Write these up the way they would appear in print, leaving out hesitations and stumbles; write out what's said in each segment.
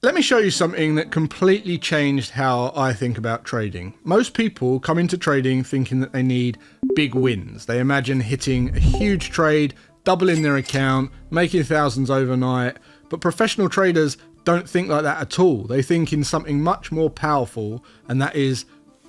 Let me show you something that completely changed how I think about trading. Most people come into trading thinking that they need big wins. They imagine hitting a huge trade, doubling their account, making thousands overnight, but professional traders don't think like that at all. They think in something much more powerful, and that is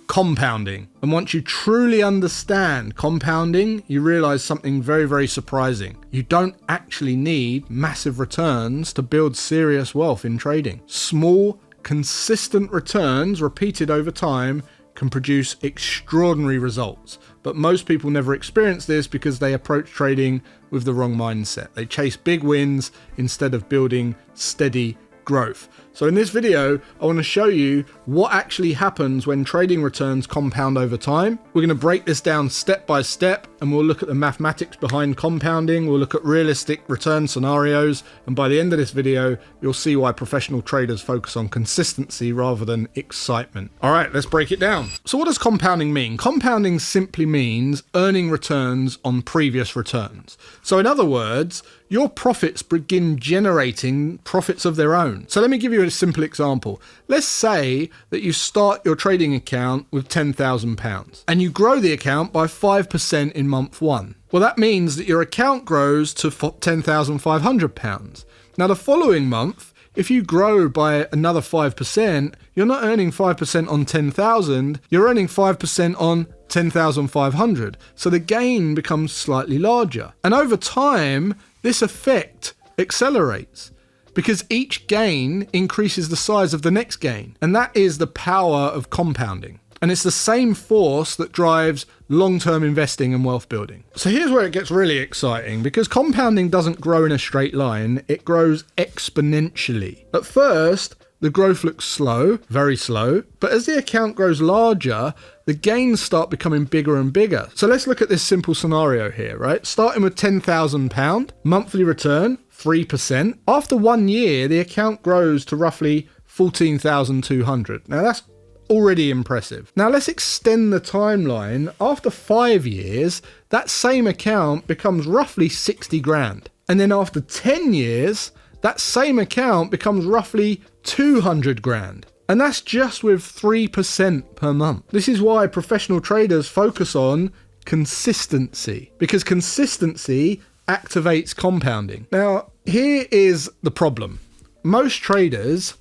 compounding. And once you truly understand compounding, you realize something very, very surprising. You don't actually need massive returns to build serious wealth in trading. Small, consistent returns repeated over time can produce extraordinary results. But most people never experience this because they approach trading with the wrong mindset. They chase big wins instead of building steady growth. So in this video, I want to show you what actually happens when trading returns compound over time. We're going to break this down step by step, and we'll look at the mathematics behind compounding. We'll look at realistic return scenarios. And by the end of this video, you'll see why professional traders focus on consistency rather than excitement. All right, let's break it down. So what does compounding mean? Compounding simply means earning returns on previous returns. So in other words, your profits begin generating profits of their own. So let me give you a simple example. Let's say that you start your trading account with £10,000 and you grow the account by 5% in month one. Well, that means that your account grows to £10,500. Now, the following month, if you grow by another 5%, you're not earning 5% on 10,000, you're earning 5% on 10,500. So the gain becomes slightly larger. And over time, this effect accelerates because each gain increases the size of the next gain. And that is the power of compounding. And it's the same force that drives long-term investing and wealth building. So here's where it gets really exciting, because compounding doesn't grow in a straight line, it grows exponentially. At first, the growth looks slow, very slow, but as the account grows larger, the gains start becoming bigger and bigger. So let's look at this simple scenario here, right? Starting with £10,000, monthly return, 3%. After 1 year, the account grows to roughly 14,200. Now that's already impressive. Now let's extend the timeline. After 5 years, that same account becomes roughly 60 grand. And then after 10 years, that same account becomes roughly 200 grand. And that's just with 3% per month. This is why professional traders focus on consistency, because consistency activates compounding. Now, here is the problem. Most traders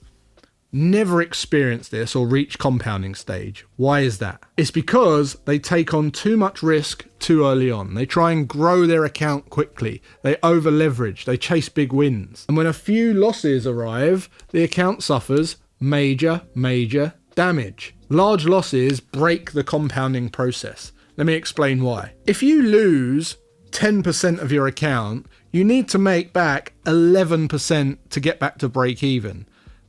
never experience this or reach compounding stage. Why is that? It's because they take on too much risk too early on. They try and grow their account quickly. They over leverage. They chase big wins. And when a few losses arrive, the account suffers major damage. Large losses break the compounding process. Let me explain why. If you lose 10% of your account, you need to make back 11% to get back to break even.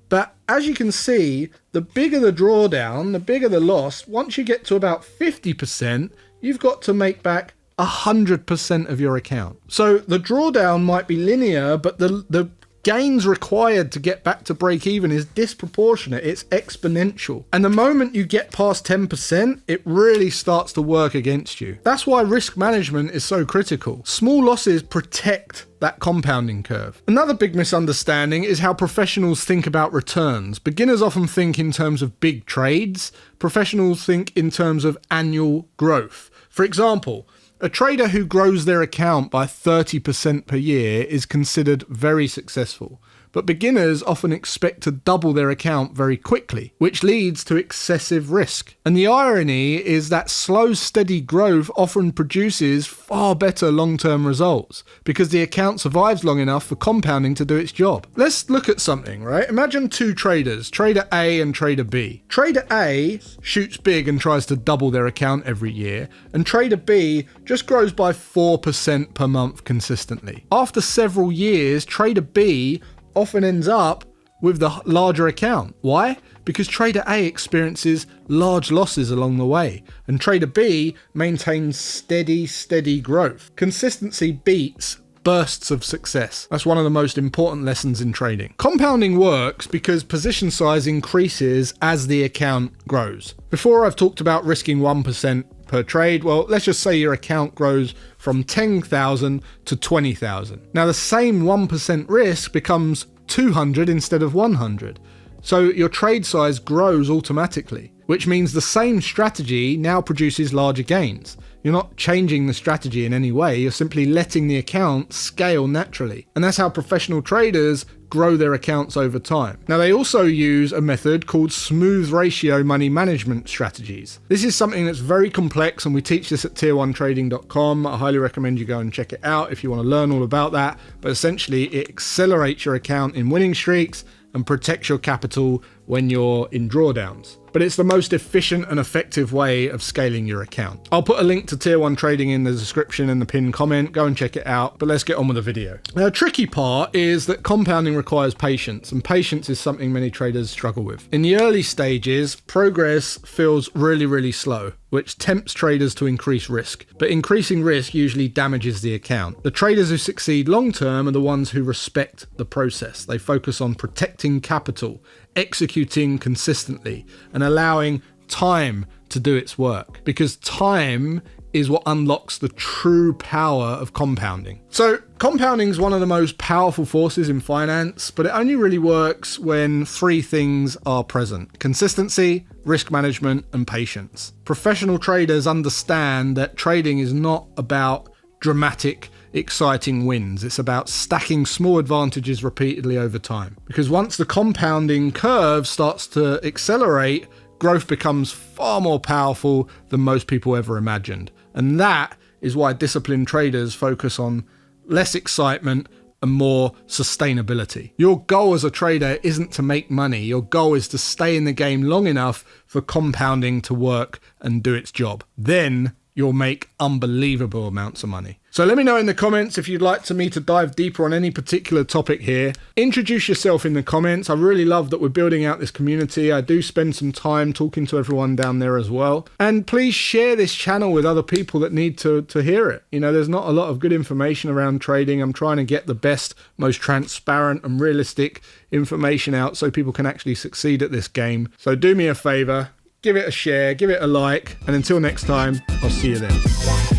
But as you can see, the bigger the drawdown, the bigger the loss. Once you get to about 50%, you've got to make back 100% of your account. So the drawdown might be linear, but the gains required to get back to break even is disproportionate. It's exponential. And the moment you get past 10%, it really starts to work against you. That's why risk management is so critical. Small losses protect that compounding curve. Another big misunderstanding is how professionals think about returns. Beginners often think in terms of big trades. Professionals think in terms of annual growth. For example, a trader who grows their account by 30% per year is considered very successful. But beginners often expect to double their account very quickly, which leads to excessive risk. And the irony is that slow, steady growth often produces far better long-term results because the account survives long enough for compounding to do its job. Let's look at something, right? Imagine two traders, Trader A and Trader B. Trader A shoots big and tries to double their account every year, and Trader B just grows by 4% per month consistently. After several years, Trader B often ends up with the larger account. Why? Because Trader A experiences large losses along the way, and Trader B maintains steady growth. Consistency beats bursts of success. That's one of the most important lessons in trading. Compounding works because position size increases as the account grows. Before, I've talked about risking 1% per trade. Well, let's just say your account grows from 10,000 to 20,000. Now the same 1% risk becomes 200 instead of 100. So your trade size grows automatically, which means the same strategy now produces larger gains. You're not changing the strategy in any way, you're simply letting the account scale naturally. And that's how professional traders grow their accounts over time. Now, they also use a method called smooth ratio money management strategies. This is something that's very complex, and we teach this at tier1trading.com. I highly recommend you go and check it out if you want to learn all about that. But essentially, it accelerates your account in winning streaks and protects your capital when you're in drawdowns. But it's the most efficient and effective way of scaling your account. I'll put a link to Tier 1 Trading in the description and the pinned comment. Go and check it out, but let's get on with the video. Now, the tricky part is that compounding requires patience, and patience is something many traders struggle with. In the early stages, progress feels really slow, which tempts traders to increase risk. But increasing risk usually damages the account. The traders who succeed long-term are the ones who respect the process. They focus on protecting capital, executing consistently, and allowing time to do its work, because time is what unlocks the true power of compounding. So compounding is one of the most powerful forces in finance, but it only really works when three things are present: consistency, risk management, and patience. Professional traders understand that trading is not about dramatic, exciting wins. It's about stacking small advantages repeatedly over time. Because once the compounding curve starts to accelerate, growth becomes far more powerful than most people ever imagined. And that is why disciplined traders focus on less excitement and more sustainability. Your goal as a trader isn't to make money. Your goal is to stay in the game long enough for compounding to work and do its job. Then you'll make unbelievable amounts of money. So let me know in the comments if you'd like me to dive deeper on any particular topic here. Introduce yourself in the comments. I really love that we're building out this community. I do spend some time talking to everyone down there as well. And please share this channel with other people that need to hear it. You know, there's not a lot of good information around trading. I'm trying to get the best, most transparent and realistic information out so people can actually succeed at this game. So do me a favor, give it a share, give it a like, and until next time, I'll see you then.